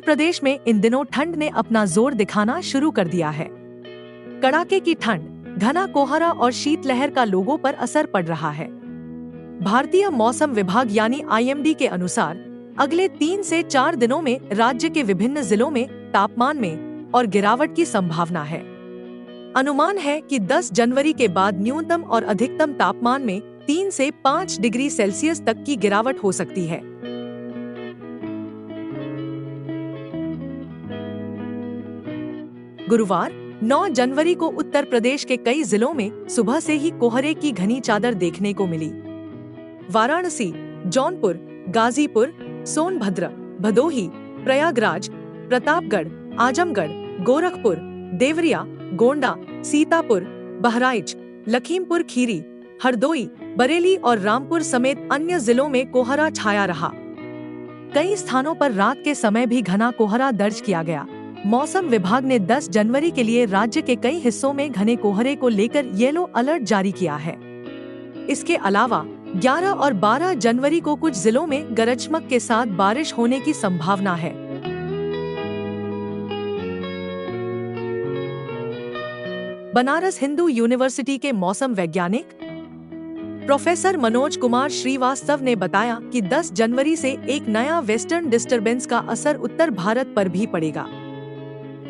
उत्तर प्रदेश में इन दिनों ठंड ने अपना जोर दिखाना शुरू कर दिया है। कड़ाके की ठंड, घना कोहरा और शीतलहर का लोगों पर असर पड़ रहा है। भारतीय मौसम विभाग यानी IMD के अनुसार अगले 3 से 4 दिनों में राज्य के विभिन्न जिलों में तापमान में और गिरावट की संभावना है। अनुमान है कि 10 जनवरी के बाद न्यूनतम और अधिकतम तापमान में 3 से 5 डिग्री सेल्सियस तक की गिरावट हो सकती है। गुरुवार 9 जनवरी को उत्तर प्रदेश के कई जिलों में सुबह से ही कोहरे की घनी चादर देखने को मिली। वाराणसी, जौनपुर, गाजीपुर, सोनभद्र, भदोही, प्रयागराज, प्रतापगढ़, आजमगढ़, गोरखपुर, देवरिया, गोंडा, सीतापुर, बहराइच, लखीमपुर खीरी, हरदोई, बरेली और रामपुर समेत अन्य जिलों में कोहरा छाया रहा। कई स्थानों पर रात के समय भी घना कोहरा दर्ज किया गया। मौसम विभाग ने 10 जनवरी के लिए राज्य के कई हिस्सों में घने कोहरे को लेकर येलो अलर्ट जारी किया है। इसके अलावा 11 और 12 जनवरी को कुछ जिलों में गरज चमक के साथ बारिश होने की संभावना है। बनारस हिंदू यूनिवर्सिटी के मौसम वैज्ञानिक प्रोफेसर मनोज कुमार श्रीवास्तव ने बताया कि 10 जनवरी से एक नया वेस्टर्न डिस्टरबेंस का असर उत्तर भारत पर भी पड़ेगा।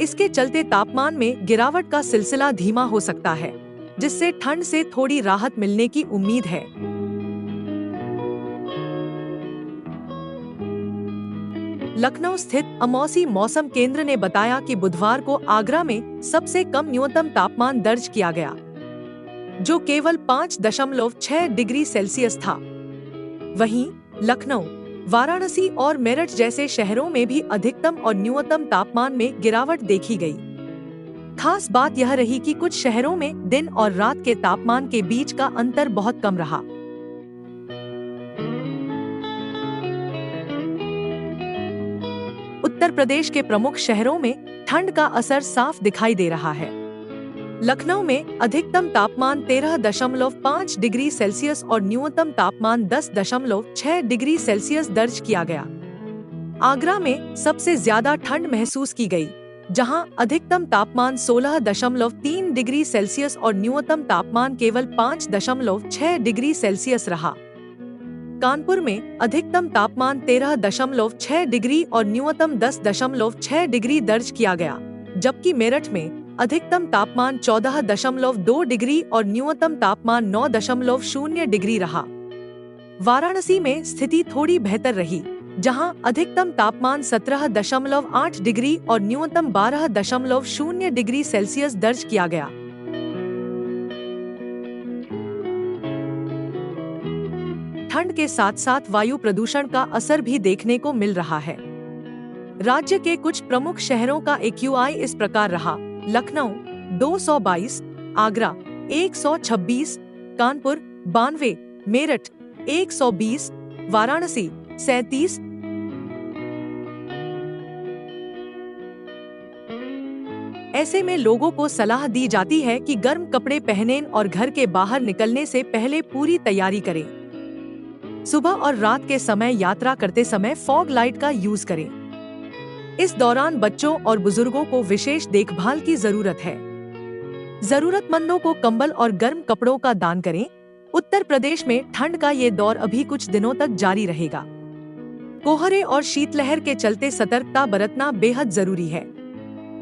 इसके चलते तापमान में गिरावट का सिलसिला धीमा हो सकता है, जिससे ठंड से थोड़ी राहत मिलने की उम्मीद है। लखनऊ स्थित अमौसी मौसम केंद्र ने बताया कि बुधवार को आगरा में सबसे कम न्यूनतम तापमान दर्ज किया गया, जो केवल 5.6 डिग्री सेल्सियस था। वहीं लखनऊ, वाराणसी और मेरठ जैसे शहरों में भी अधिकतम और न्यूनतम तापमान में गिरावट देखी गई। खास बात यह रही कि कुछ शहरों में दिन और रात के तापमान के बीच का अंतर बहुत कम रहा। उत्तर प्रदेश के प्रमुख शहरों में ठंड का असर साफ दिखाई दे रहा है। लखनऊ में अधिकतम तापमान 13.5 डिग्री सेल्सियस और न्यूनतम तापमान 10.6 डिग्री सेल्सियस दर्ज किया गया। आगरा में सबसे ज्यादा ठंड महसूस की गई, जहां अधिकतम तापमान 16.3 डिग्री सेल्सियस और न्यूनतम तापमान केवल 5.6 डिग्री सेल्सियस रहा। कानपुर में अधिकतम तापमान 13.6 डिग्री और न्यूनतम 10.6 डिग्री दर्ज किया गया, जबकि मेरठ में अधिकतम तापमान 14.2 डिग्री और न्यूनतम तापमान 9.0 डिग्री रहा। वाराणसी में स्थिति थोड़ी बेहतर रही, जहां अधिकतम तापमान 17.8 डिग्री और न्यूनतम 12.0 डिग्री सेल्सियस दर्ज किया गया। ठंड के साथ साथ वायु प्रदूषण का असर भी देखने को मिल रहा है। राज्य के कुछ प्रमुख शहरों का AQI इस प्रकार रहा: लखनऊ 222, आगरा 126, कानपुर 92, मेरठ 120, वाराणसी 37। ऐसे में लोगों को सलाह दी जाती है कि गर्म कपड़े पहनें और घर के बाहर निकलने से पहले पूरी तैयारी करें। सुबह और रात के समय यात्रा करते समय फॉग लाइट का यूज करें। इस दौरान बच्चों और बुजुर्गों को विशेष देखभाल की जरूरत है। जरूरतमंदों को कंबल और गर्म कपड़ों का दान करें। उत्तर प्रदेश में ठंड का ये दौर अभी कुछ दिनों तक जारी रहेगा। कोहरे और शीतलहर के चलते सतर्कता बरतना बेहद जरूरी है।